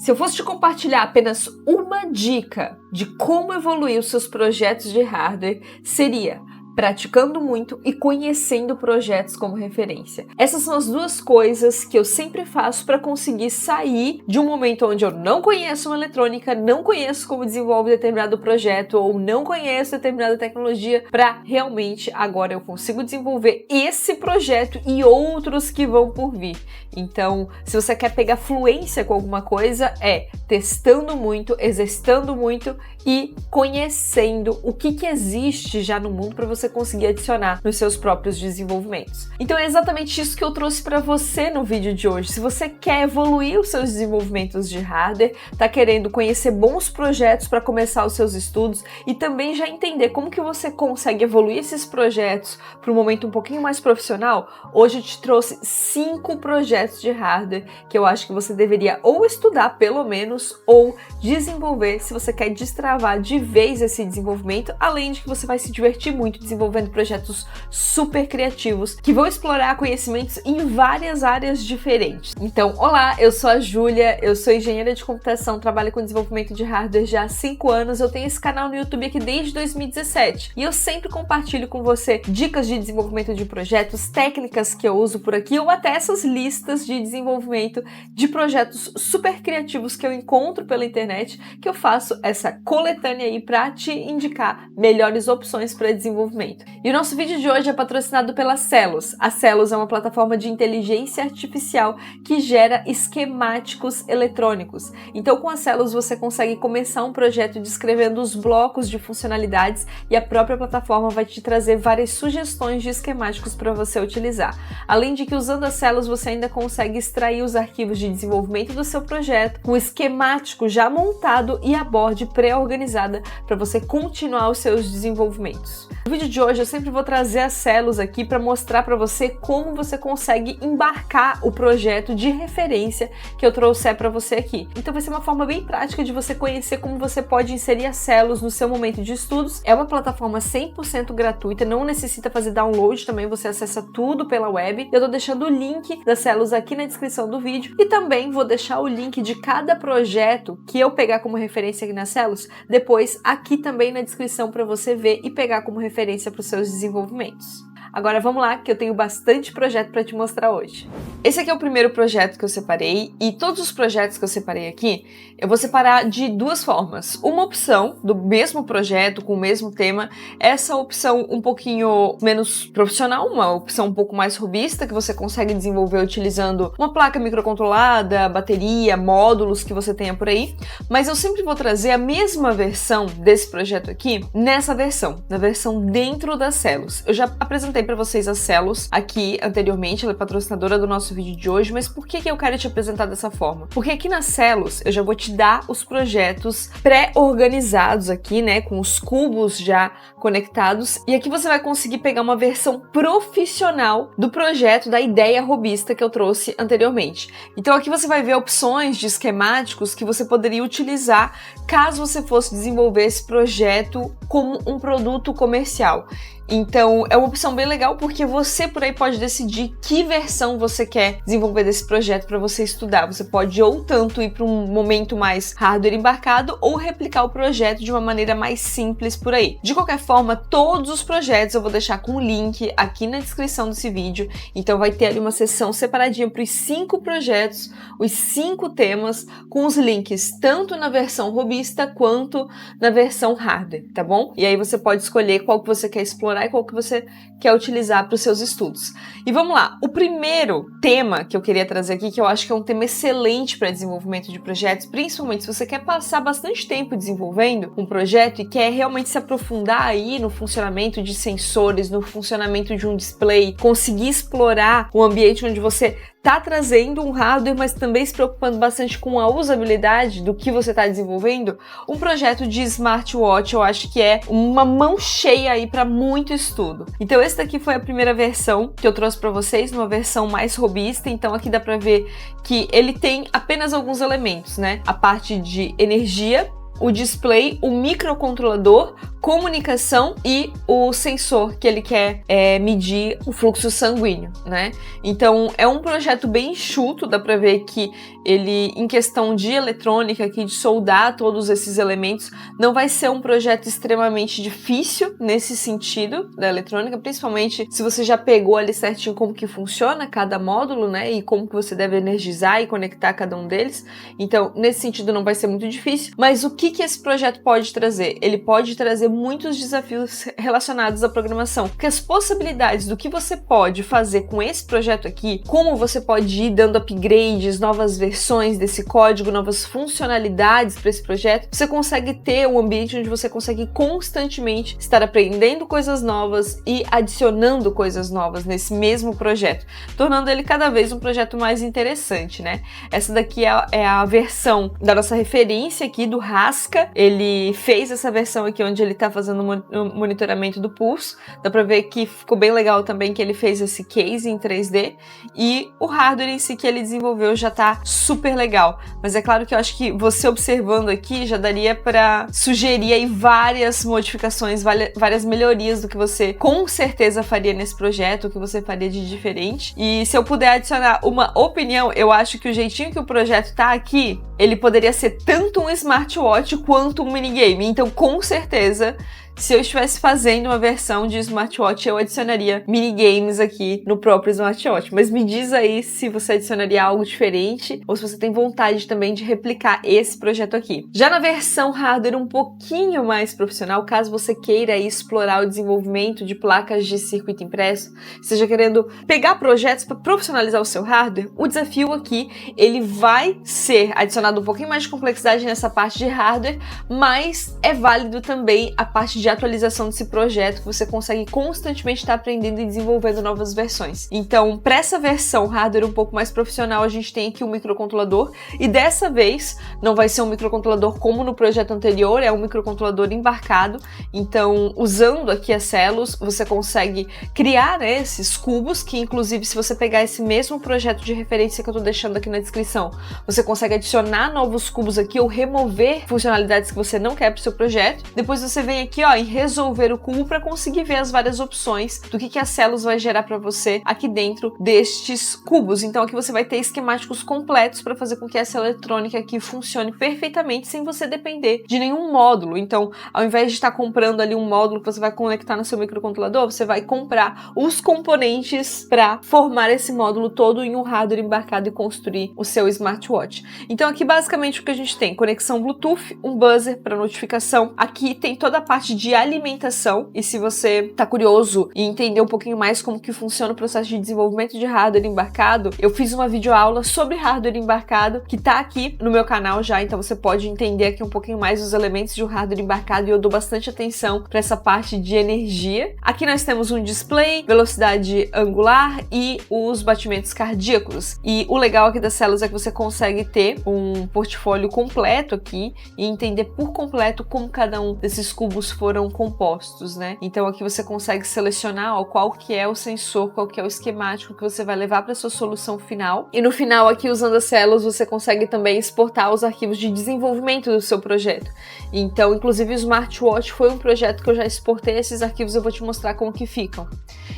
Se eu fosse te compartilhar apenas uma dica de como evoluir os seus projetos de hardware, seria praticando muito e conhecendo projetos como referência. Essas são as duas coisas que eu sempre faço para conseguir sair de um momento onde eu não conheço uma eletrônica, não conheço como desenvolve determinado projeto ou não conheço determinada tecnologia, para realmente agora eu consigo desenvolver esse projeto e outros que vão por vir. Então, se você quer pegar fluência com alguma coisa, é testando muito, exercitando muito e conhecendo o que existe já no mundo para você conseguir adicionar nos seus próprios desenvolvimentos. Então é exatamente isso que eu trouxe para você no vídeo de hoje. Se você quer evoluir os seus desenvolvimentos de hardware, tá querendo conhecer bons projetos para começar os seus estudos e também já entender como que você consegue evoluir esses projetos para um momento um pouquinho mais profissional, hoje eu te trouxe 5 projetos de hardware que eu acho que você deveria ou estudar pelo menos ou desenvolver se você quer destravar de vez esse desenvolvimento, além de que você vai se divertir muito desenvolvendo projetos super criativos que vão explorar conhecimentos em várias áreas diferentes. Então, olá, eu sou a Júlia, eu sou engenheira de computação, trabalho com desenvolvimento de hardware já há 5 anos, eu tenho esse canal no YouTube aqui desde 2017 e eu sempre compartilho com você dicas de desenvolvimento de projetos, técnicas que eu uso por aqui ou até essas listas de desenvolvimento de projetos super criativos que eu encontro pela internet, que eu faço essa coletânea aí para te indicar melhores opções para desenvolvimento. E o nosso vídeo de hoje é patrocinado pela Celos. A Celos é uma plataforma de inteligência artificial que gera esquemáticos eletrônicos. Então, com a Celos você consegue começar um projeto descrevendo os blocos de funcionalidades e a própria plataforma vai te trazer várias sugestões de esquemáticos para você utilizar. Além de que usando a Celos você ainda consegue extrair os arquivos de desenvolvimento do seu projeto com o esquemático já montado e a board pré-organizada para você continuar os seus desenvolvimentos. No vídeo de hoje eu sempre vou trazer a Celos aqui para mostrar para você como você consegue embarcar o projeto de referência que eu trouxer para você aqui. Então vai ser uma forma bem prática de você conhecer como você pode inserir a Celos no seu momento de estudos. É uma plataforma 100% gratuita, não necessita fazer download também, você acessa tudo pela web. Eu tô deixando o link da Celos aqui na descrição do vídeo e também vou deixar o link de cada projeto que eu pegar como referência aqui na Celos, depois aqui também na descrição para você ver e pegar como referência para os seus desenvolvimentos. Agora vamos lá, que eu tenho bastante projeto para te mostrar hoje. Esse aqui é o primeiro projeto que eu separei e todos os projetos que eu separei aqui, eu vou separar de duas formas. Uma opção do mesmo projeto, com o mesmo tema, essa opção um pouquinho menos profissional, uma opção um pouco mais robista, que você consegue desenvolver utilizando uma placa microcontrolada, bateria, módulos que você tenha por aí. Mas eu sempre vou trazer a mesma versão desse projeto aqui, nessa versão, na versão dentro da Celos. Eu já apresentei para vocês a Celos aqui anteriormente, ela é patrocinadora do nosso vídeo de hoje, mas por que eu quero te apresentar dessa forma? Porque aqui na Celos eu já vou te dar os projetos pré-organizados aqui, né, com os cubos já conectados, e aqui você vai conseguir pegar uma versão profissional do projeto, da ideia robista que eu trouxe anteriormente. Então aqui você vai ver opções de esquemáticos que você poderia utilizar caso você fosse desenvolver esse projeto como um produto comercial. Então é uma opção bem legal porque você por aí pode decidir que versão você quer desenvolver desse projeto para você estudar. Você pode ou tanto ir para um momento mais hardware embarcado ou replicar o projeto de uma maneira mais simples por aí. De qualquer forma, todos os projetos eu vou deixar com o link aqui na descrição desse vídeo. Então vai ter ali uma seção separadinha para os 5 projetos, os 5 temas, com os links tanto na versão robista quanto na versão hardware, tá bom? E aí você pode escolher qual que você quer explorar e qual que você quer utilizar para os seus estudos. E vamos lá, o primeiro tema que eu queria trazer aqui, que eu acho que é um tema excelente para desenvolvimento de projetos, principalmente se você quer passar bastante tempo desenvolvendo um projeto e quer realmente se aprofundar aí no funcionamento de sensores, no funcionamento de um display, conseguir explorar um ambiente onde você está trazendo um hardware, mas também se preocupando bastante com a usabilidade do que você está desenvolvendo, um projeto de smartwatch eu acho que é uma mão cheia aí para muito estudo. Então esse daqui foi a primeira versão que eu trouxe para vocês, uma versão mais robista. Então aqui dá para ver que ele tem apenas alguns elementos, né? A parte de energia, o display, o microcontrolador, comunicação e o sensor que ele quer medir o fluxo sanguíneo, né? Então é um projeto bem enxuto, dá pra ver que ele, em questão de eletrônica, aqui, de soldar todos esses elementos, não vai ser um projeto extremamente difícil nesse sentido da eletrônica, principalmente se você já pegou ali certinho como que funciona cada módulo, né? E como que você deve energizar e conectar cada um deles. Então, nesse sentido, não vai ser muito difícil. Mas o que esse projeto pode trazer? Ele pode trazer muitos desafios relacionados à programação, porque as possibilidades do que você pode fazer com esse projeto aqui, como você pode ir dando upgrades, novas versões desse código, novas funcionalidades para esse projeto, você consegue ter um ambiente onde você consegue constantemente estar aprendendo coisas novas e adicionando coisas novas nesse mesmo projeto, tornando ele cada vez um projeto mais interessante, né? Essa daqui é a versão da nossa referência aqui do Haska. Ele fez essa versão aqui onde ele está fazendo o monitoramento do pulso. Dá para ver que ficou bem legal também que ele fez esse case em 3D, e o hardware em si que ele desenvolveu já tá super legal. Mas é claro que eu acho que você observando aqui já daria para sugerir aí várias modificações, várias melhorias do que você com certeza faria nesse projeto, o que você faria de diferente. E se eu puder adicionar uma opinião, eu acho que o jeitinho que o projeto tá aqui, ele poderia ser tanto um smartwatch quanto um minigame. Então, com certeza, se eu estivesse fazendo uma versão de smartwatch, eu adicionaria minigames aqui no próprio smartwatch. Mas me diz aí se você adicionaria algo diferente ou se você tem vontade também de replicar esse projeto aqui. Já na versão hardware um pouquinho mais profissional, caso você queira explorar o desenvolvimento de placas de circuito impresso, esteja querendo pegar projetos para profissionalizar o seu hardware, o desafio aqui, ele vai ser adicionado um pouquinho mais de complexidade nessa parte de hardware, mas é válido também a parte de atualização desse projeto, que você consegue constantemente estar aprendendo e desenvolvendo novas versões. Então, para essa versão hardware um pouco mais profissional, a gente tem aqui um microcontrolador, e dessa vez não vai ser um microcontrolador como no projeto anterior, é um microcontrolador embarcado. Então, usando aqui as células, você consegue criar, né, esses cubos, que inclusive se você pegar esse mesmo projeto de referência que eu tô deixando aqui na descrição, você consegue adicionar novos cubos aqui ou remover funcionalidades que você não quer para o seu projeto. Depois você vem aqui, ó, em resolver o cubo para conseguir ver as várias opções do que a Celos vai gerar para você aqui dentro destes cubos. Então aqui você vai ter esquemáticos completos para fazer com que essa eletrônica aqui funcione perfeitamente sem você depender de nenhum módulo. Então, ao invés de estar comprando ali um módulo que você vai conectar no seu microcontrolador, você vai comprar os componentes para formar esse módulo todo em um hardware embarcado e construir o seu smartwatch. Então aqui basicamente o que a gente tem: conexão Bluetooth, um buzzer para notificação. Aqui tem toda a parte de alimentação, e se você tá curioso e entender um pouquinho mais como que funciona o processo de desenvolvimento de hardware embarcado, eu fiz uma videoaula sobre hardware embarcado que tá aqui no meu canal já, então você pode entender aqui um pouquinho mais os elementos de um hardware embarcado, e eu dou bastante atenção para essa parte de energia. Aqui nós temos um display, velocidade angular e os batimentos cardíacos, e o legal aqui das células é que você consegue ter um portfólio completo aqui e entender por completo como cada um desses cubos foram compostos, né? Então aqui você consegue selecionar, ó, qual que é o sensor, qual que é o esquemático que você vai levar para sua solução final. E no final aqui, usando as células, você consegue também exportar os arquivos de desenvolvimento do seu projeto. Então, inclusive o smartwatch foi um projeto que eu já exportei esses arquivos, eu vou te mostrar como que ficam.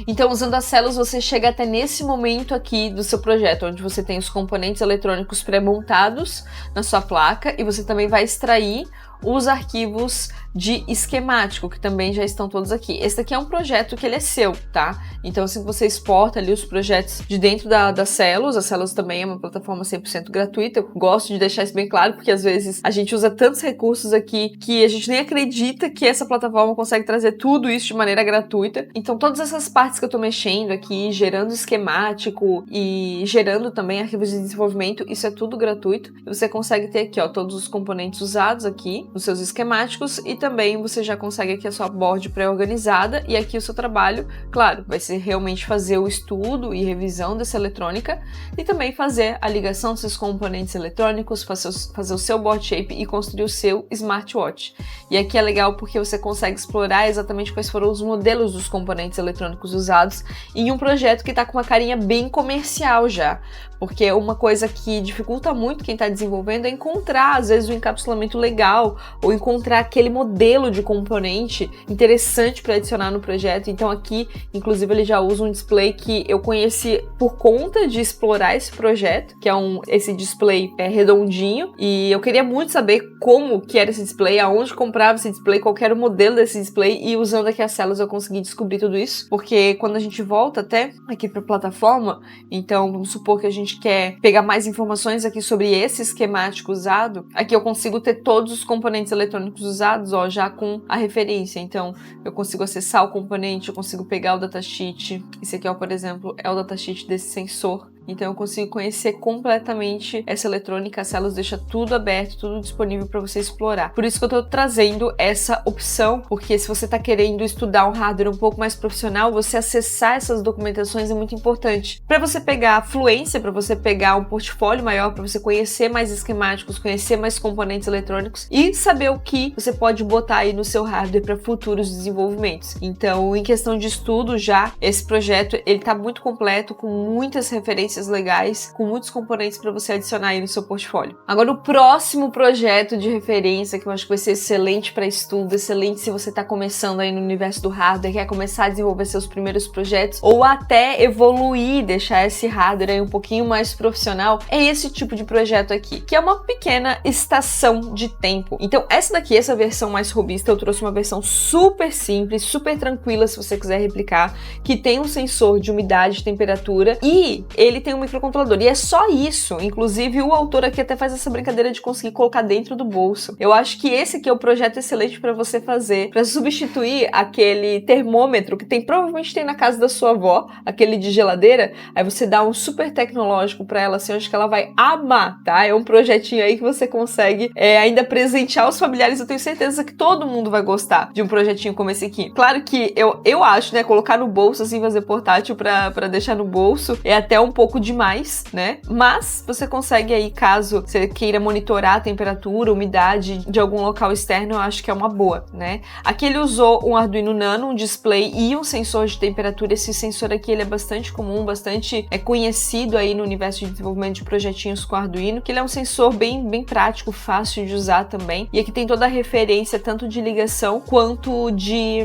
Então, usando as células, você chega até nesse momento aqui do seu projeto, onde você tem os componentes eletrônicos pré-montados na sua placa, e você também vai extrair os arquivos de esquemático, que também já estão todos aqui. Esse daqui é um projeto que ele é seu, tá? Então, assim que você exporta ali os projetos de dentro das Celos, a Celos também é uma plataforma 100% gratuita. Eu gosto de deixar isso bem claro, porque às vezes a gente usa tantos recursos aqui que a gente nem acredita que essa plataforma consegue trazer tudo isso de maneira gratuita. Então, todas essas partes que eu tô mexendo aqui, gerando esquemático e gerando também arquivos de desenvolvimento, isso é tudo gratuito. E você consegue ter aqui, ó, todos os componentes usados aqui nos seus esquemáticos, e também você já consegue aqui a sua board pré-organizada, e aqui o seu trabalho, claro, vai ser realmente fazer o estudo e revisão dessa eletrônica e também fazer a ligação desses componentes eletrônicos, fazer o seu board shape e construir o seu smartwatch. E aqui é legal porque você consegue explorar exatamente quais foram os modelos dos componentes eletrônicos usados em um projeto que está com uma carinha bem comercial já. Porque uma coisa que dificulta muito quem está desenvolvendo é encontrar, às vezes, um encapsulamento legal ou encontrar aquele modelo de componente interessante para adicionar no projeto. Então aqui, inclusive, ele já usa um display que eu conheci por conta de explorar esse projeto, que é esse display redondinho, e eu queria muito saber como que era esse display, aonde comprava esse display, qual era o modelo desse display, e usando aqui as células eu consegui descobrir tudo isso, porque quando a gente volta até aqui para a plataforma, então vamos supor que a gente quer pegar mais informações aqui sobre esse esquemático usado, aqui eu consigo ter todos os componentes eletrônicos usados, ó, já com a referência. Então eu consigo acessar o componente, eu consigo pegar o datasheet. Esse aqui, ó, por exemplo, é o datasheet desse sensor. Então eu consigo conhecer completamente essa eletrônica, as células deixam tudo aberto, tudo disponível para você explorar. Por isso que eu tô trazendo essa opção, porque se você tá querendo estudar um hardware um pouco mais profissional, você acessar essas documentações é muito importante. Para você pegar a fluência, para você pegar um portfólio maior, para você conhecer mais esquemáticos, conhecer mais componentes eletrônicos e saber o que você pode botar aí no seu hardware para futuros desenvolvimentos. Então, em questão de estudo já, esse projeto, ele tá muito completo, com muitas referências legais, com muitos componentes para você adicionar aí no seu portfólio. Agora, o próximo projeto de referência, que eu acho que vai ser excelente para estudo, excelente se você está começando aí no universo do hardware, quer começar a desenvolver seus primeiros projetos, ou até evoluir, deixar esse hardware aí um pouquinho mais profissional, é esse tipo de projeto aqui, que é uma pequena estação de tempo. Então, essa daqui, essa versão mais robista, eu trouxe uma versão super simples, super tranquila, se você quiser replicar, que tem um sensor de umidade e temperatura, e ele tem um microcontrolador, e é só isso. Inclusive, o autor aqui até faz essa brincadeira de conseguir colocar dentro do bolso. Eu acho que esse aqui é o projeto excelente para você fazer, para substituir aquele termômetro que provavelmente tem na casa da sua avó, aquele de geladeira, aí você dá um super tecnológico para ela, assim, eu acho que ela vai amar, tá? É um projetinho aí que você consegue ainda presentear os familiares, eu tenho certeza que todo mundo vai gostar de um projetinho como esse aqui. Claro que eu acho, né, colocar no bolso, assim, fazer portátil para deixar no bolso, é até um pouco demais, né? Mas você consegue aí, caso você queira monitorar a temperatura, umidade de algum local externo, eu acho que é uma boa, né? Aqui ele usou um Arduino Nano, um display e um sensor de temperatura. Esse sensor aqui, ele é bastante comum, bastante conhecido aí no universo de desenvolvimento de projetinhos com Arduino, que ele é um sensor bem prático, fácil de usar também. E aqui tem toda a referência, tanto de ligação quanto de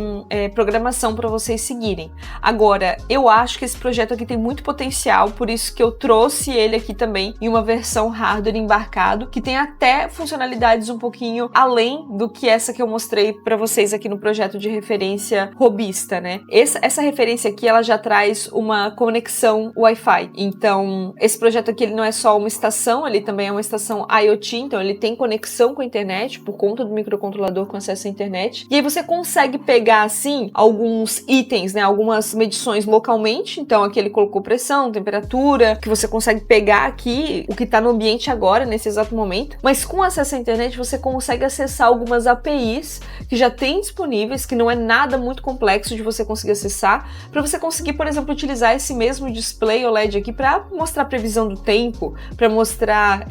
programação para vocês seguirem. Agora, eu acho que esse projeto aqui tem muito potencial, por isso que eu trouxe ele aqui também em uma versão hardware embarcado, que tem até funcionalidades um pouquinho além do que essa que eu mostrei para vocês aqui no projeto de referência robista, né? Essa referência aqui, ela já traz uma conexão Wi-Fi. Então, esse projeto aqui, ele não é só uma estação, ele também é uma estação IoT, então ele tem conexão com a internet, por conta do microcontrolador com acesso à internet. E aí você consegue pegar, assim, alguns itens, né? Algumas medições localmente. Então, aqui ele colocou pressão, temperatura, que você consegue pegar aqui o que está no ambiente agora, nesse exato momento, mas com acesso à internet você consegue acessar algumas APIs que já tem disponíveis, que não é nada muito complexo de você conseguir acessar, para você conseguir, por exemplo, utilizar esse mesmo display OLED aqui para mostrar a previsão do tempo, para mostrar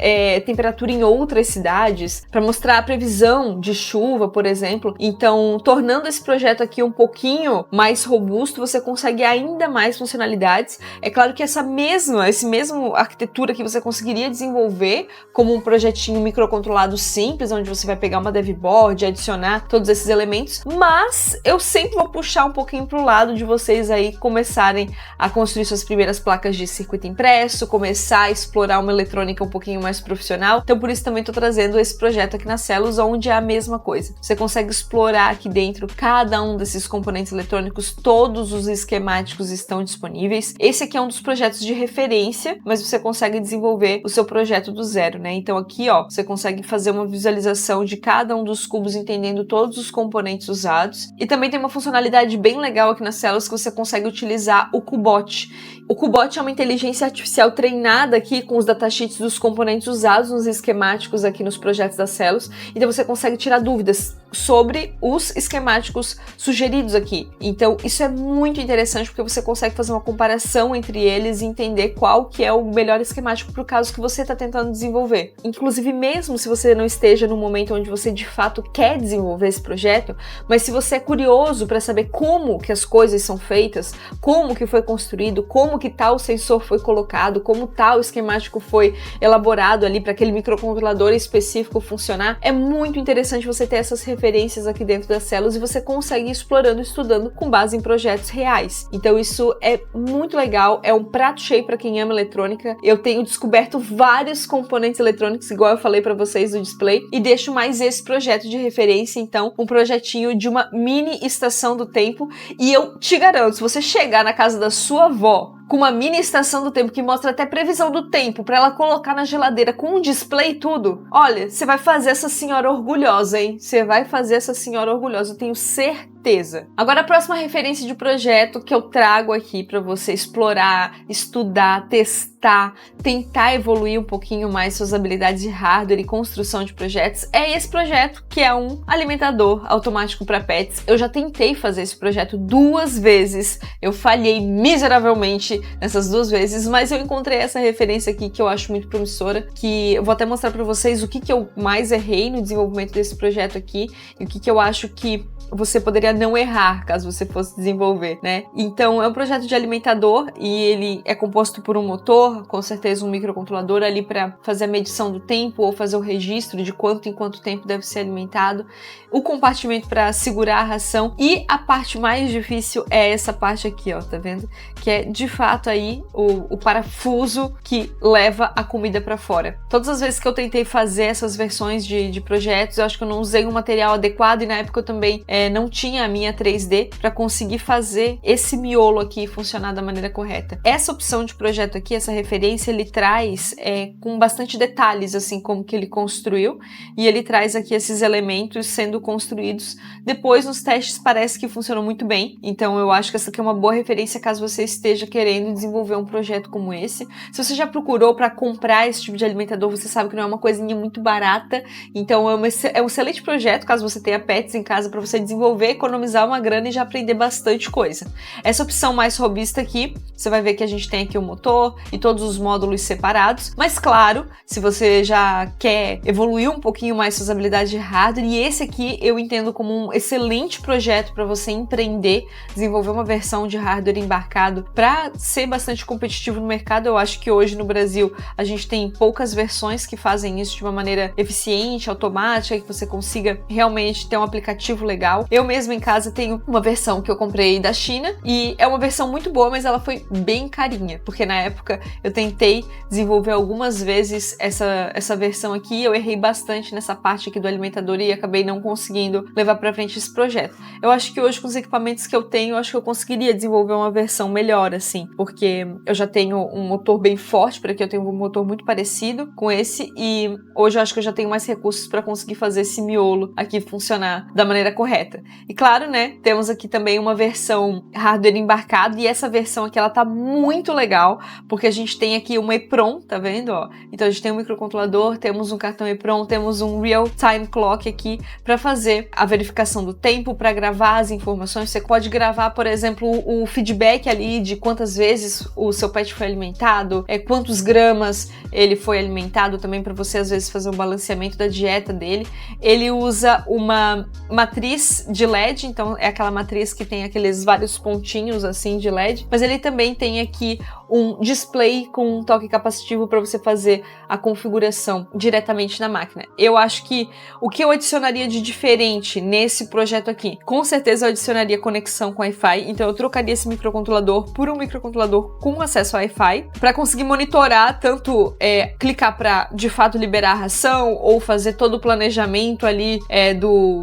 temperatura em outras cidades, para mostrar a previsão de chuva, por exemplo. Então, tornando esse projeto aqui um pouquinho mais robusto, você consegue ainda mais funcionalidades. É claro que essa mesmo arquitetura que você conseguiria desenvolver como um projetinho microcontrolado simples, onde você vai pegar uma dev board e adicionar todos esses elementos, mas eu sempre vou puxar um pouquinho pro lado de vocês aí começarem a construir suas primeiras placas de circuito impresso, começar a explorar uma eletrônica um pouquinho mais profissional. Então por isso também tô trazendo esse projeto aqui na Celos, onde é a mesma coisa. Você consegue explorar aqui dentro cada um desses componentes eletrônicos, todos os esquemáticos estão disponíveis. Esse aqui é um dos projetos de referência, mas você consegue desenvolver o seu projeto do zero, né? Então aqui, ó, você consegue fazer uma visualização de cada um dos cubos, entendendo todos os componentes usados. E também tem uma funcionalidade bem legal aqui nas células que você consegue utilizar o Cubot. O Cubot é uma inteligência artificial treinada aqui com os datasheets dos componentes usados nos esquemáticos aqui nos projetos das células. Então você consegue tirar dúvidas sobre os esquemáticos sugeridos aqui. Então isso é muito interessante porque você consegue fazer uma comparação entre eles e entender qual que é o melhor esquemático para o caso que você está tentando desenvolver. Inclusive, mesmo se você não esteja no momento onde você de fato quer desenvolver esse projeto, mas se você é curioso para saber como que as coisas são feitas, como que foi construído, como que tal sensor foi colocado, como tal esquemático foi elaborado ali para aquele microcontrolador específico funcionar, é muito interessante você ter essas referências aqui dentro das células e você consegue ir explorando e estudando com base em projetos reais. Então isso é muito legal, é um prato cheio para quem ama eletrônica. Eu tenho descoberto vários componentes eletrônicos, igual eu falei para vocês do display, e deixo mais esse projeto de referência, então, um projetinho de uma mini estação do tempo. E eu te garanto, se você chegar na casa da sua avó com uma mini estação do tempo que mostra até previsão do tempo para ela colocar na geladeira com um display e tudo, olha, você vai fazer essa senhora orgulhosa, hein? Você vai fazer essa senhora orgulhosa, eu tenho certeza. Agora a próxima referência de projeto que eu trago aqui para você explorar, estudar, testar, tentar evoluir um pouquinho mais suas habilidades de hardware e construção de projetos é esse projeto, que é um alimentador automático para pets. Eu já tentei fazer esse projeto 2 vezes, eu falhei miseravelmente nessas 2 vezes, mas eu encontrei essa referência aqui que eu acho muito promissora, que eu vou até mostrar para vocês o que eu mais errei no desenvolvimento desse projeto aqui e o que eu acho que você poderia não errar caso você fosse desenvolver, né? Então é um projeto de alimentador e ele é composto por um motor, com certeza um microcontrolador ali para fazer a medição do tempo ou fazer o registro de quanto em quanto tempo deve ser alimentado, o compartimento para segurar a ração e a parte mais difícil é essa parte aqui, ó, tá vendo? Que é de fato aí o parafuso que leva a comida para fora. Todas as vezes que eu tentei fazer essas versões de projetos, eu acho que eu não usei um material adequado e na época eu também não tinha a minha 3D para conseguir fazer esse miolo aqui funcionar da maneira correta. Essa opção de projeto aqui, essa referência, ele traz com bastante detalhes, assim, como que ele construiu, e ele traz aqui esses elementos sendo construídos. Depois, nos testes, parece que funcionou muito bem, então eu acho que essa aqui é uma boa referência caso você esteja querendo desenvolver um projeto como esse. Se você já procurou para comprar esse tipo de alimentador, você sabe que não é uma coisinha muito barata, então é um excelente projeto caso você tenha pets em casa para você desenvolver, economizar uma grana e já aprender bastante coisa. Essa opção mais robista aqui, você vai ver que a gente tem aqui o motor e todos os módulos separados, mas claro, se você já quer evoluir um pouquinho mais suas habilidades de hardware, e esse aqui eu entendo como um excelente projeto para você empreender, desenvolver uma versão de hardware embarcado para ser bastante competitivo no mercado. Eu acho que hoje no Brasil a gente tem poucas versões que fazem isso de uma maneira eficiente, automática, que você consiga realmente ter um aplicativo legal. Eu mesma em casa tenho uma versão que eu comprei da China e é uma versão muito boa, mas ela foi bem carinha, porque na época eu tentei desenvolver algumas vezes essa versão aqui, eu errei bastante nessa parte aqui do alimentador e acabei não conseguindo levar para frente esse projeto. Eu acho que hoje com os equipamentos que eu tenho, eu acho que eu conseguiria desenvolver uma versão melhor, assim, porque eu já tenho um motor bem forte, por aqui eu tenho um motor muito parecido com esse e hoje eu acho que eu já tenho mais recursos para conseguir fazer esse miolo aqui funcionar da maneira correta. E claro, né, temos aqui também uma versão hardware embarcado e essa versão aqui ela tá muito legal, porque a gente tem aqui uma EEPROM, tá vendo, ó? Então a gente tem um microcontrolador, temos um cartão EEPROM, temos um Real Time Clock aqui para fazer a verificação do tempo, para gravar as informações. Você pode gravar, por exemplo, o feedback ali de quantas vezes o seu pet foi alimentado, quantos gramas ele foi alimentado também, para você às vezes fazer um balanceamento da dieta dele. Ele usa uma matriz de LED, então é aquela matriz que tem aqueles vários pontinhos assim de LED, mas ele também tem aqui um display com um toque capacitivo para você fazer a configuração diretamente na máquina. Eu acho que o que eu adicionaria de diferente nesse projeto aqui, com certeza eu adicionaria conexão com Wi-Fi, então eu trocaria esse microcontrolador por um microcontrolador com acesso a Wi-Fi para conseguir monitorar, tanto clicar para de fato liberar a ração ou fazer todo o planejamento ali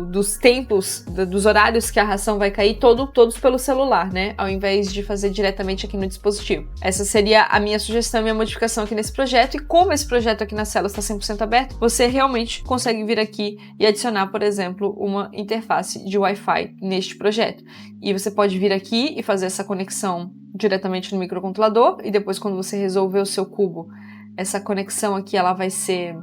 dos tempos, dos horários que a ração vai cair, todos pelo celular, né? Ao invés de fazer diretamente aqui no dispositivo. Essa seria a minha sugestão, minha modificação aqui nesse projeto, e como esse projeto aqui na célula está 100% aberto, você realmente consegue vir aqui e adicionar, por exemplo, uma interface de Wi-Fi neste projeto. E você pode vir aqui e fazer essa conexão diretamente no microcontrolador, e depois quando você resolver o seu cubo, essa conexão aqui ela vai ser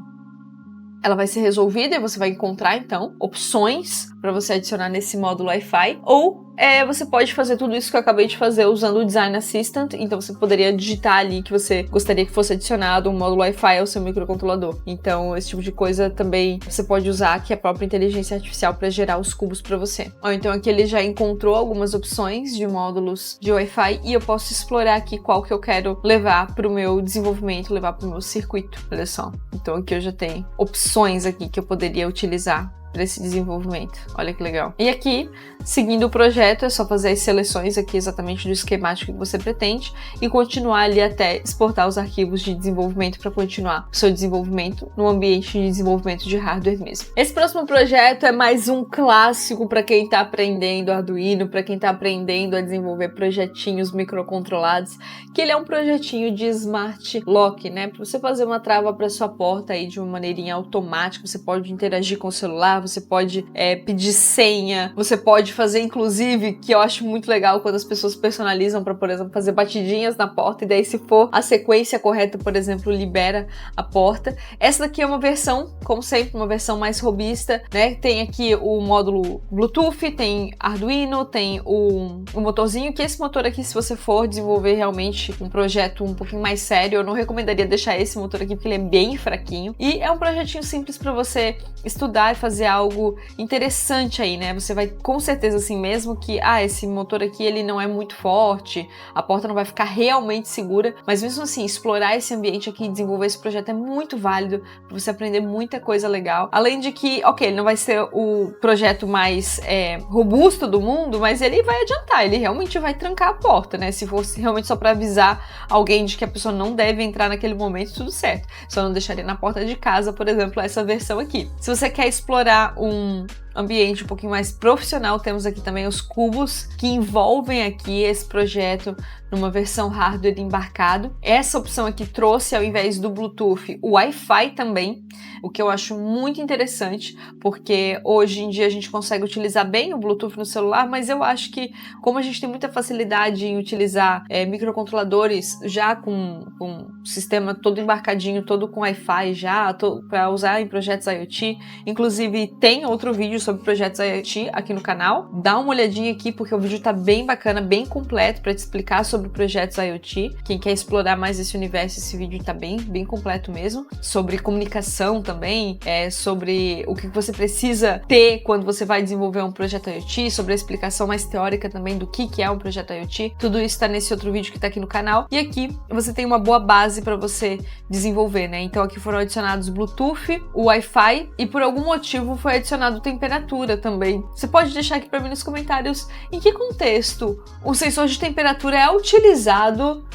ela vai ser resolvida e você vai encontrar, então, opções para você adicionar nesse módulo Wi-Fi, ou você pode fazer tudo isso que eu acabei de fazer usando o Design Assistant, então você poderia digitar ali que você gostaria que fosse adicionado um módulo Wi-Fi ao seu microcontrolador. Então, esse tipo de coisa também você pode usar aqui a própria inteligência artificial para gerar os cubos para você. Ou então aqui ele já encontrou algumas opções de módulos de Wi-Fi e eu posso explorar aqui qual que eu quero levar para o meu desenvolvimento, levar para o meu circuito. Olha só. Então aqui eu já tenho opções aqui que eu poderia utilizar para esse desenvolvimento. Olha que legal. E aqui, seguindo o projeto, é só fazer as seleções aqui exatamente do esquemático que você pretende e continuar ali até exportar os arquivos de desenvolvimento para continuar o seu desenvolvimento no ambiente de desenvolvimento de hardware mesmo. Esse próximo projeto é mais um clássico para quem está aprendendo Arduino, para quem está aprendendo a desenvolver projetinhos microcontrolados, que ele é um projetinho de Smart Lock, né? Para você fazer uma trava para sua porta aí de uma maneirinha automática, você pode interagir com o celular, você pode pedir senha, você pode fazer, inclusive, que eu acho muito legal quando as pessoas personalizam para, por exemplo, fazer batidinhas na porta e daí se for a sequência correta, por exemplo, libera a porta. Essa daqui é uma versão, como sempre, uma versão mais robusta, né? Tem aqui o módulo Bluetooth, tem Arduino, tem o motorzinho, que esse motor aqui, se você for desenvolver realmente um projeto um pouquinho mais sério, eu não recomendaria deixar esse motor aqui porque ele é bem fraquinho. E é um projetinho simples para você estudar e fazer algo interessante aí, né? Você vai com certeza, assim, mesmo que esse motor aqui ele não é muito forte, a porta não vai ficar realmente segura, mas mesmo assim, explorar esse ambiente aqui e desenvolver esse projeto é muito válido para você aprender muita coisa legal. Além de que, ok, ele não vai ser o projeto mais robusto do mundo, mas ele vai adiantar, ele realmente vai trancar a porta, né? Se fosse realmente só para avisar alguém de que a pessoa não deve entrar naquele momento, tudo certo. Só não deixaria na porta de casa, por exemplo, essa versão aqui. Se você quer explorar um ambiente um pouquinho mais profissional, temos aqui também os cubos que envolvem aqui esse projeto numa versão hardware embarcado. Essa opção aqui trouxe, ao invés do Bluetooth, o Wi-Fi também, o que eu acho muito interessante, porque hoje em dia a gente consegue utilizar bem o Bluetooth no celular, mas eu acho que como a gente tem muita facilidade em utilizar microcontroladores já com o sistema todo embarcadinho, todo com Wi-Fi já, para usar em projetos IoT, inclusive tem outro vídeo sobre projetos IoT aqui no canal, dá uma olhadinha aqui porque o vídeo tá bem bacana, bem completo para te explicar sobre projetos IoT. Quem quer explorar mais esse universo, esse vídeo tá bem completo mesmo, sobre comunicação também, sobre o que você precisa ter quando você vai desenvolver um projeto IoT, sobre a explicação mais teórica também do que é um projeto IoT. Tudo isso tá nesse outro vídeo que tá aqui no canal. E aqui você tem uma boa base para você desenvolver, né? Então aqui foram adicionados Bluetooth, o Wi-Fi e por algum motivo foi adicionado temperatura também. Você pode deixar aqui para mim nos comentários em que contexto o sensor de temperatura é utilizado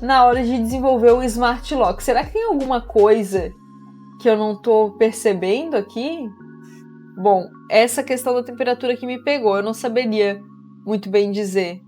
na hora de desenvolver o Smart Lock. Será que tem alguma coisa que eu não tô percebendo aqui? Bom, essa questão da temperatura que me pegou, eu não saberia muito bem dizer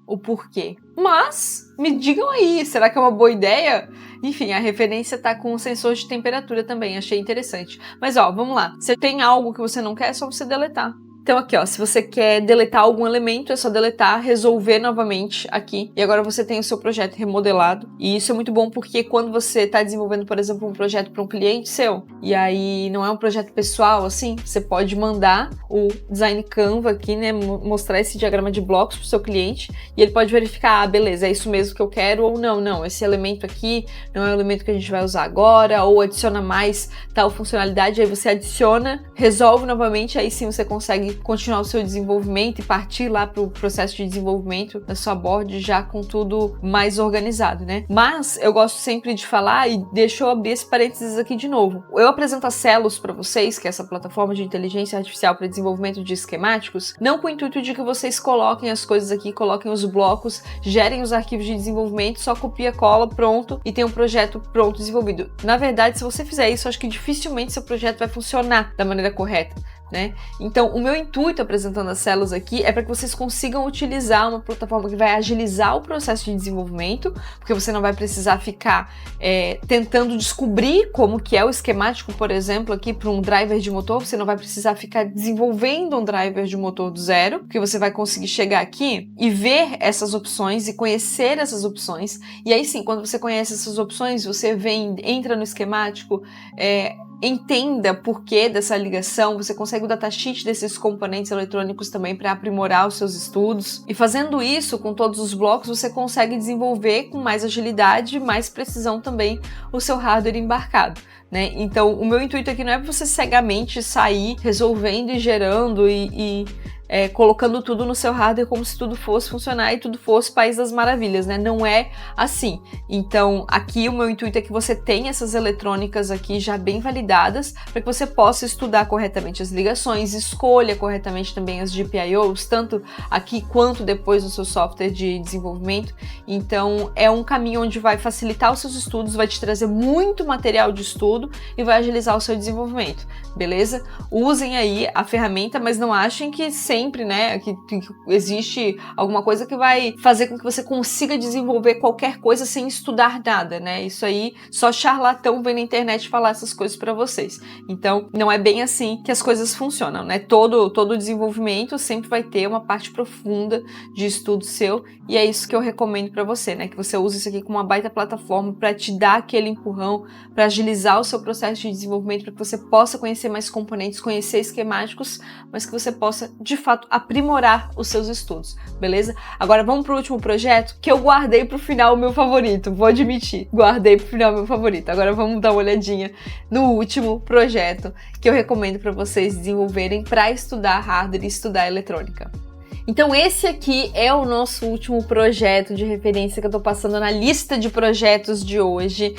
o porquê. Mas, me digam aí, será que é uma boa ideia? Enfim, a referência tá com o sensor de temperatura também, achei interessante. Mas vamos lá, se tem algo que você não quer, é só você deletar. Então aqui, se você quer deletar algum elemento, é só deletar, resolver novamente aqui. E agora você tem o seu projeto remodelado. E isso é muito bom porque quando você está desenvolvendo, por exemplo, um projeto para um cliente seu, e aí não é um projeto pessoal, assim, você pode mandar o Design Canva aqui, né, mostrar esse diagrama de blocos para o seu cliente, e ele pode verificar, beleza, é isso mesmo que eu quero, ou não, esse elemento aqui não é o elemento que a gente vai usar agora, ou adiciona mais tal funcionalidade, aí você adiciona, resolve novamente, aí sim você consegue continuar o seu desenvolvimento e partir lá para o processo de desenvolvimento da sua board já com tudo mais organizado, né? Mas eu gosto sempre de falar, e deixa eu abrir esse parênteses aqui de novo. Eu apresento a Celos para vocês, que é essa plataforma de inteligência artificial para desenvolvimento de esquemáticos, não com o intuito de que vocês coloquem as coisas aqui, coloquem os blocos, gerem os arquivos de desenvolvimento, só copia, cola, pronto, e tem um projeto pronto desenvolvido. Na verdade, se você fizer isso, acho que dificilmente seu projeto vai funcionar da maneira correta, né? Então, o meu intuito apresentando as células aqui é para que vocês consigam utilizar uma plataforma que vai agilizar o processo de desenvolvimento, porque você não vai precisar ficar tentando descobrir como que é o esquemático, por exemplo, aqui para um driver de motor, você não vai precisar ficar desenvolvendo um driver de motor do zero, porque você vai conseguir chegar aqui e ver essas opções e conhecer essas opções, e aí sim, quando você conhece essas opções, você entra no esquemático, entenda por que dessa ligação, você consegue o datasheet desses componentes eletrônicos também para aprimorar os seus estudos. E fazendo isso com todos os blocos, você consegue desenvolver com mais agilidade e mais precisão também o seu hardware embarcado, né? Então, o meu intuito aqui não é você cegamente sair resolvendo e gerando e colocando tudo no seu hardware como se tudo fosse funcionar e tudo fosse País das Maravilhas, né? Não é assim. Então, aqui o meu intuito é que você tenha essas eletrônicas aqui já bem validadas para que você possa estudar corretamente as ligações, escolha corretamente também as GPIOs, tanto aqui quanto depois no seu software de desenvolvimento. Então, é um caminho onde vai facilitar os seus estudos, vai te trazer muito material de estudo e vai agilizar o seu desenvolvimento, beleza? Usem aí a ferramenta, mas não achem que sempre, né, que existe alguma coisa que vai fazer com que você consiga desenvolver qualquer coisa sem estudar nada, né? Isso aí, só charlatão vem na internet falar essas coisas para vocês. Então, não é bem assim que as coisas funcionam, né? Todo desenvolvimento sempre vai ter uma parte profunda de estudo seu, e é isso que eu recomendo para você, né? Que você use isso aqui como uma baita plataforma para te dar aquele empurrão, para agilizar o seu processo de desenvolvimento, para que você possa conhecer mais componentes, conhecer esquemáticos, mas que você possa, de fato, aprimorar os seus estudos, beleza? Agora vamos pro último projeto, que eu guardei pro final o meu favorito, vou admitir, guardei pro final o meu favorito. Agora vamos dar uma olhadinha no último projeto que eu recomendo para vocês desenvolverem para estudar hardware e estudar eletrônica. Então esse aqui é o nosso último projeto de referência que eu tô passando na lista de projetos de hoje.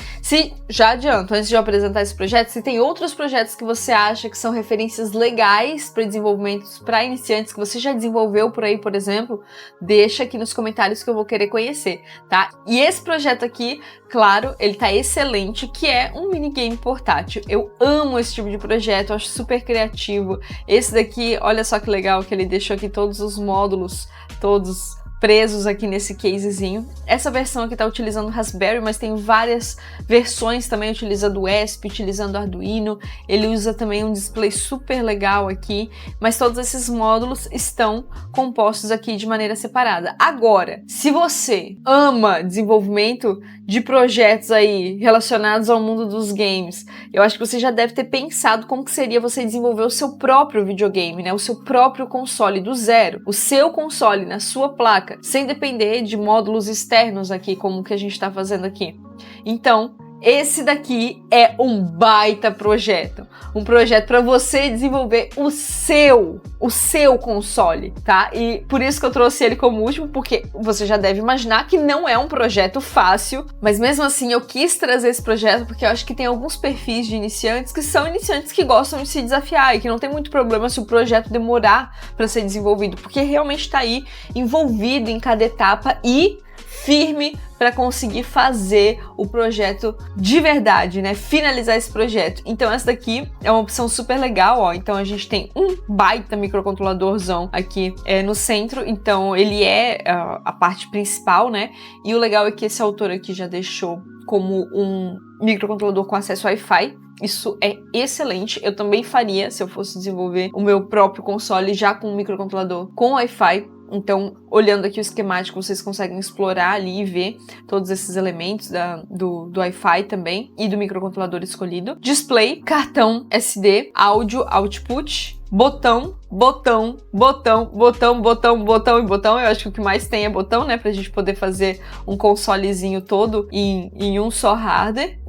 Já adianto, antes de eu apresentar esse projeto, se tem outros projetos que você acha que são referências legais para desenvolvimentos para iniciantes, que você já desenvolveu por aí, por exemplo, deixa aqui nos comentários que eu vou querer conhecer, tá? E esse projeto aqui, claro, ele tá excelente, que é um minigame portátil. Eu amo esse tipo de projeto, eu acho super criativo. Esse daqui, olha só que legal que ele deixou aqui todos os módulos, todos presos aqui nesse casezinho. Essa versão aqui tá utilizando Raspberry, mas tem várias versões também utilizando o ESP, utilizando Arduino. Ele usa também um display super legal aqui, mas todos esses módulos estão compostos aqui de maneira separada. Agora, se você ama desenvolvimento de projetos aí relacionados ao mundo dos games, eu acho que você já deve ter pensado como que seria você desenvolver o seu próprio videogame, né? O seu próprio console do zero, o seu console na sua placa, sem depender de módulos externos aqui, como o que a gente está fazendo aqui. Então, esse daqui é um baita projeto. Um projeto para você desenvolver o seu console, tá? E por isso que eu trouxe ele como último, porque você já deve imaginar que não é um projeto fácil, mas mesmo assim eu quis trazer esse projeto porque eu acho que tem alguns perfis de iniciantes que são iniciantes que gostam de se desafiar e que não tem muito problema se o projeto demorar para ser desenvolvido, porque realmente está aí envolvido em cada etapa e firme para conseguir fazer o projeto de verdade, né? Finalizar esse projeto. Então essa daqui é uma opção super legal, ó. Então a gente tem um baita microcontroladorzão aqui no centro. Então ele é a parte principal, né? E o legal é que esse autor aqui já deixou como um microcontrolador com acesso Wi-Fi. Isso é excelente. Eu também faria se eu fosse desenvolver o meu próprio console já com um microcontrolador com Wi-Fi. Então, olhando aqui o esquemático, vocês conseguem explorar ali e ver todos esses elementos do Wi-Fi também e do microcontrolador escolhido. Display, cartão SD, áudio, output, botão, botão, botão, botão, botão, botão e botão. Eu acho que o que mais tem é botão, né? Pra gente poder fazer um consolezinho todo em um só hardware.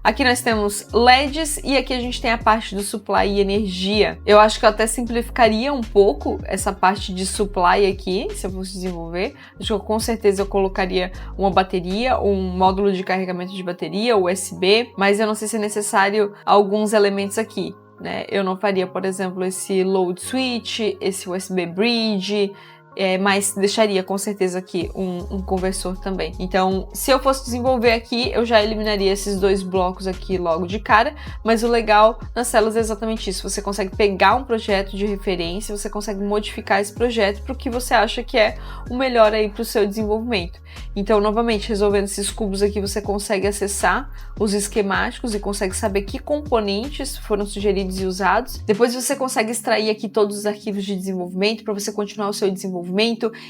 Aqui nós temos LEDs e aqui a gente tem a parte do supply e energia. Eu acho que eu até simplificaria um pouco essa parte de supply aqui, se eu fosse desenvolver. Acho que com certeza eu colocaria uma bateria, um módulo de carregamento de bateria, USB, mas eu não sei se é necessário alguns elementos aqui, né? Eu não faria, por exemplo, esse load switch, esse USB bridge, mas deixaria com certeza aqui um conversor também. Então, se eu fosse desenvolver aqui, eu já eliminaria esses dois blocos aqui logo de cara, mas o legal nas células é exatamente isso. Você consegue pegar um projeto de referência, você consegue modificar esse projeto para o que você acha que é o melhor aí para o seu desenvolvimento. Então, novamente, resolvendo esses cubos aqui, você consegue acessar os esquemáticos e consegue saber que componentes foram sugeridos e usados. Depois você consegue extrair aqui todos os arquivos de desenvolvimento para você continuar o seu desenvolvimento.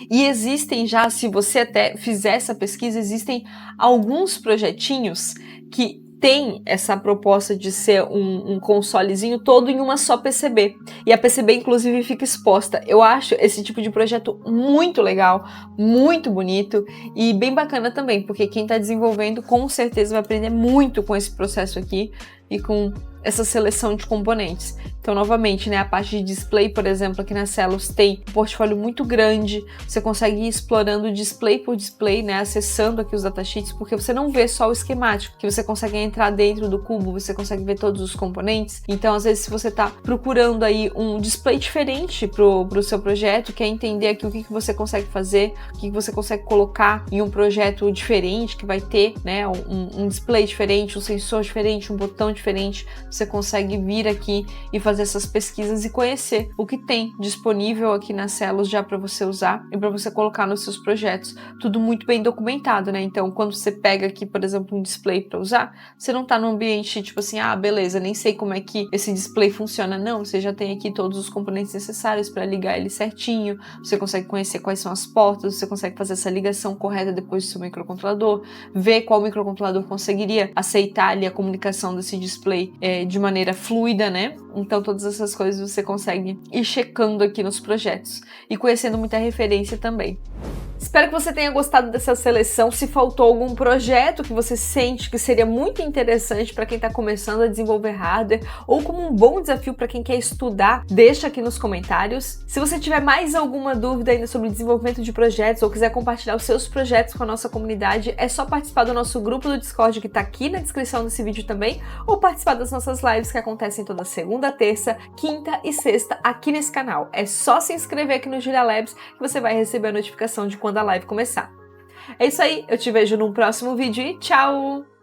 E existem já, se você até fizer essa pesquisa, existem alguns projetinhos que tem essa proposta de ser um consolezinho todo em uma só PCB. E a PCB, inclusive, fica exposta. Eu acho esse tipo de projeto muito legal, muito bonito e bem bacana também, porque quem está desenvolvendo com certeza vai aprender muito com esse processo aqui e com essa seleção de componentes. Então, novamente, né, a parte de display, por exemplo, aqui na Celos tem um portfólio muito grande, você consegue ir explorando display por display, né, acessando aqui os datasheets, porque você não vê só o esquemático, que você consegue entrar dentro do cubo, você consegue ver todos os componentes. Então, às vezes, se você está procurando aí um display diferente pro seu projeto, quer entender aqui o que você consegue fazer, o que você consegue colocar em um projeto diferente, que vai ter, né, um display diferente, um sensor diferente, um botão diferente, você consegue vir aqui e fazer essas pesquisas e conhecer o que tem disponível aqui na Celos já para você usar e para você colocar nos seus projetos. Tudo muito bem documentado, né? Então, quando você pega aqui, por exemplo, um display para usar, você não tá num ambiente tipo assim, ah, beleza, nem sei como é que esse display funciona. Não, você já tem aqui todos os componentes necessários para ligar ele certinho, você consegue conhecer quais são as portas, você consegue fazer essa ligação correta depois do seu microcontrolador, ver qual microcontrolador conseguiria aceitar ali a comunicação desse display de maneira fluida, né? Então todas essas coisas você consegue ir checando aqui nos projetos e conhecendo muita referência também. Espero que você tenha gostado dessa seleção. Se faltou algum projeto que você sente que seria muito interessante para quem está começando a desenvolver hardware ou como um bom desafio para quem quer estudar, deixa aqui nos comentários. Se você tiver mais alguma dúvida ainda sobre desenvolvimento de projetos ou quiser compartilhar os seus projetos com a nossa comunidade, é só participar do nosso grupo do Discord que está aqui na descrição desse vídeo também, ou participar das nossas lives que acontecem toda segunda, terça, quinta e sexta aqui nesse canal. É só se inscrever aqui no Julia Labs que você vai receber a notificação de quando a live começar. É isso aí, eu te vejo num próximo vídeo e tchau!